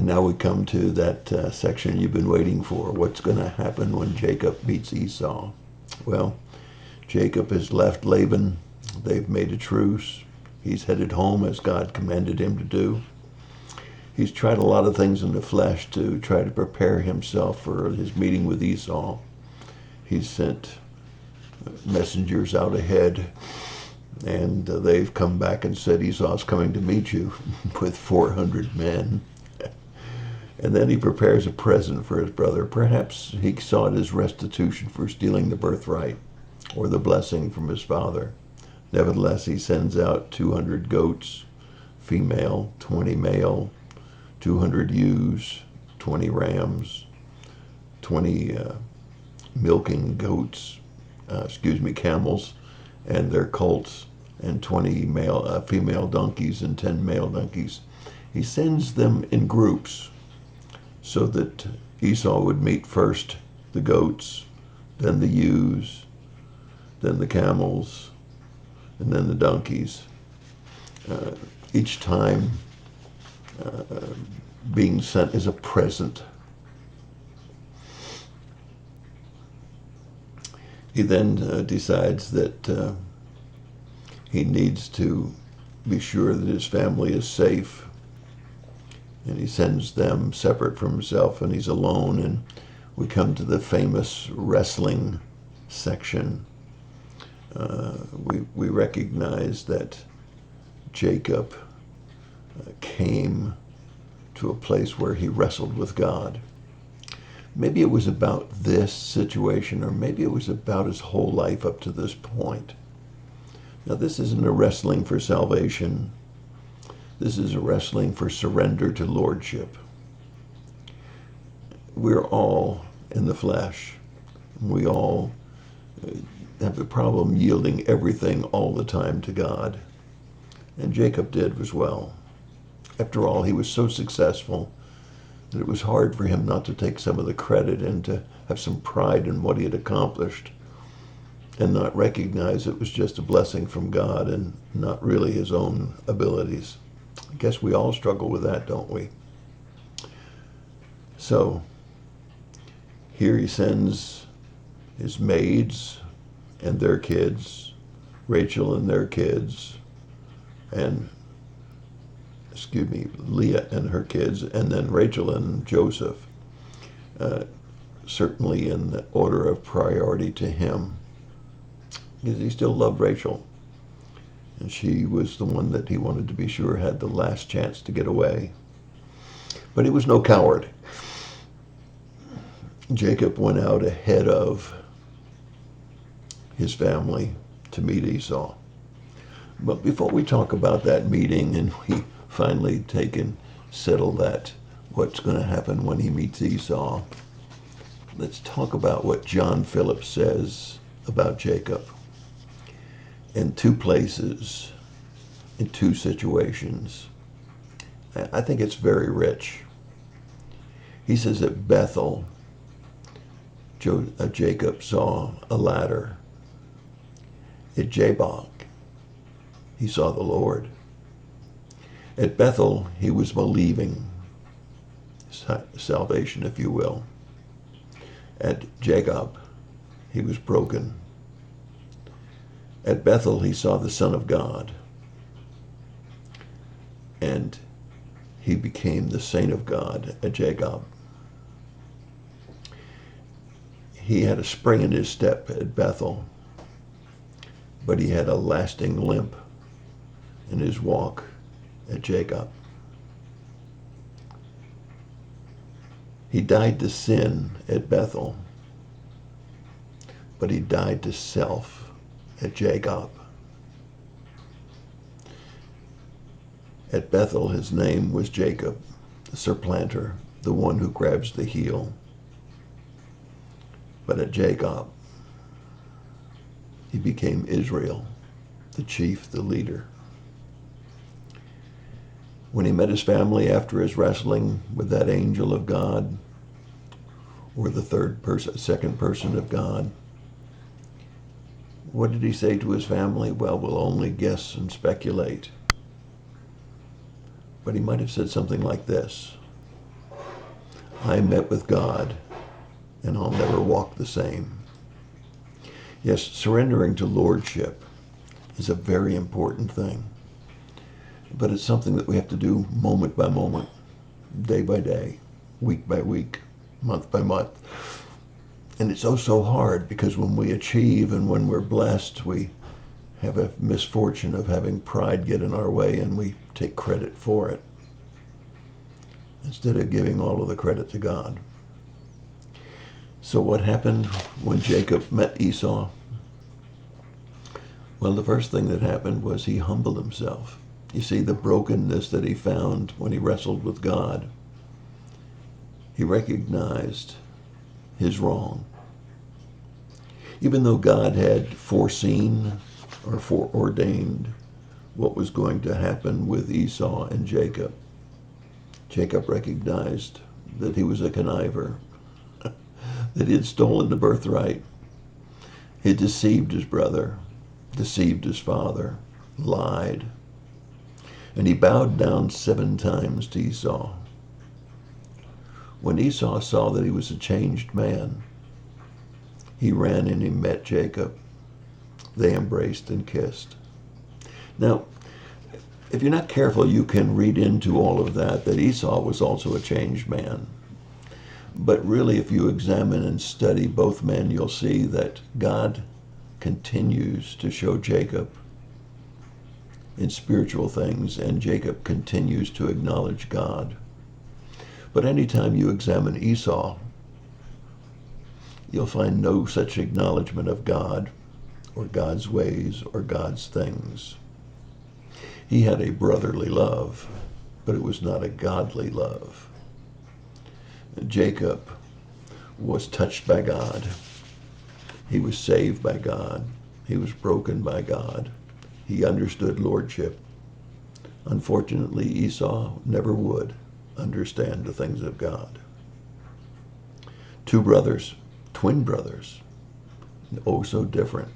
now we come to that section you've been waiting for. What's going to happen when Jacob meets Esau? Well, Jacob has left Laban. They've made a truce. He's headed home as God commanded him to do. He's tried a lot of things in the flesh to try to prepare himself for his meeting with Esau. He's sent messengers out ahead, and they've come back and said Esau's coming to meet you with 400 men. And then he prepares a present for his brother. Perhaps he saw it as restitution for stealing the birthright or the blessing from his father. Nevertheless, he sends out 200 goats, female, 20 male, 200 ewes, 20 rams, 20 milking goats, camels and their colts, and 20 female donkeys and 10 male donkeys. He sends them in groups so that Esau would meet first the goats, then the ewes, then the camels, and then the donkeys. Each time being sent as a present. He then decides that he needs to be sure that his family is safe, and he sends them separate from himself, and he's alone. And we come to the famous wrestling section. We recognize that Jacob came to a place where he wrestled with God. Maybe it was about this situation, or maybe it was about his whole life up to this point. Now, this isn't a wrestling for salvation. This is a wrestling for surrender to lordship. We're all in the flesh. We all have the problem yielding everything all the time to God. And Jacob did as well. After all, he was so successful that it was hard for him not to take some of the credit and to have some pride in what he had accomplished and not recognize it was just a blessing from God and not really his own abilities. I guess we all struggle with that, don't we? So here he sends his maids and their kids, Rachel and their kids, and Leah and her kids, and then Rachel and Joseph, certainly in the order of priority to him, because he still loved Rachel, and she was the one that he wanted to be sure had the last chance to get away. But he was no coward. Jacob went out ahead of his family to meet Esau. But before we talk about that meeting and we finally settle that, what's going to happen when he meets Esau, let's talk about what John Phillips says about Jacob in two places, in two situations. I think it's very rich. He says at Bethel, Jacob saw a ladder. At Jabbok, he saw the Lord. At Bethel, he was believing salvation, if you will. At Jacob, he was broken. At Bethel, he saw the Son of God, and he became the saint of God at Jacob. He had a spring in his step at Bethel, but he had a lasting limp in his walk at Jacob. He died to sin at Bethel, but he died to self at Jacob. At Bethel, his name was Jacob, the supplanter, the one who grabs the heel. But at Jacob, he became Israel, the chief, the leader. When he met his family after his wrestling with that angel of God, or the second person of God, what did he say to his family? Well, we'll only guess and speculate. But he might have said something like this: I met with God, and I'll never walk the same. Yes, surrendering to lordship is a very important thing. But it's something that we have to do moment by moment, day by day, week by week, month by month. And it's so hard because when we achieve and when we're blessed, we have a misfortune of having pride get in our way and we take credit for it instead of giving all of the credit to God. So what happened when Jacob met Esau? Well, the first thing that happened was he humbled himself. You see, the brokenness that he found when he wrestled with God, he recognized his wrong. Even though God had foreseen or foreordained what was going to happen with Esau and Jacob, Jacob recognized that he was a conniver, that he had stolen the birthright. He had deceived his brother, deceived his father, lied. And he bowed down 7 times to Esau. When Esau saw that he was a changed man, he ran and he met Jacob. They embraced and kissed. Now, if you're not careful, you can read into all of that Esau was also a changed man. But really, if you examine and study both men, you'll see that God continues to show Jacob in spiritual things, and Jacob continues to acknowledge God. But anytime you examine Esau, you'll find no such acknowledgement of God or God's ways or God's things. He had a brotherly love, but it was not a godly love. Jacob was touched by God. He was saved by God. He was broken by God. He understood lordship. Unfortunately, Esau never would understand the things of God. 2 brothers, twin brothers, oh so different.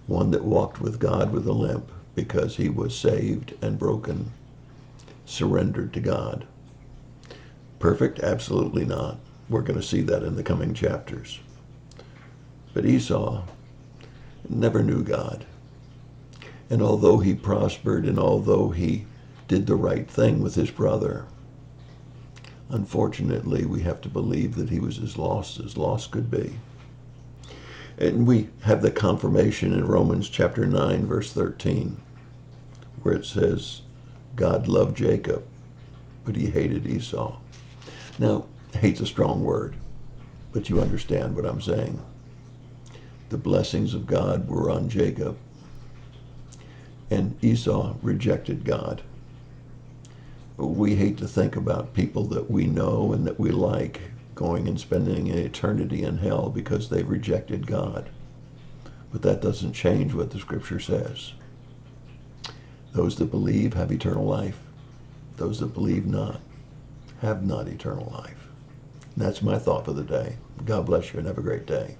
One that walked with God with a limp because he was saved and broken, surrendered to God. Perfect? Absolutely not. We're going to see that in the coming chapters. But Esau never knew God. And although he prospered and although he did the right thing with his brother, unfortunately, we have to believe that he was as lost could be. And we have the confirmation in Romans chapter 9, verse 13, where it says, God loved Jacob, but he hated Esau. Now, hate's a strong word, but you understand what I'm saying. The blessings of God were on Jacob, and Esau rejected God. We hate to think about people that we know and that we like going and spending an eternity in hell because they rejected God. But that doesn't change what the scripture says. Those that believe have eternal life. Those that believe not have not eternal life. And that's my thought for the day. God bless you and have a great day.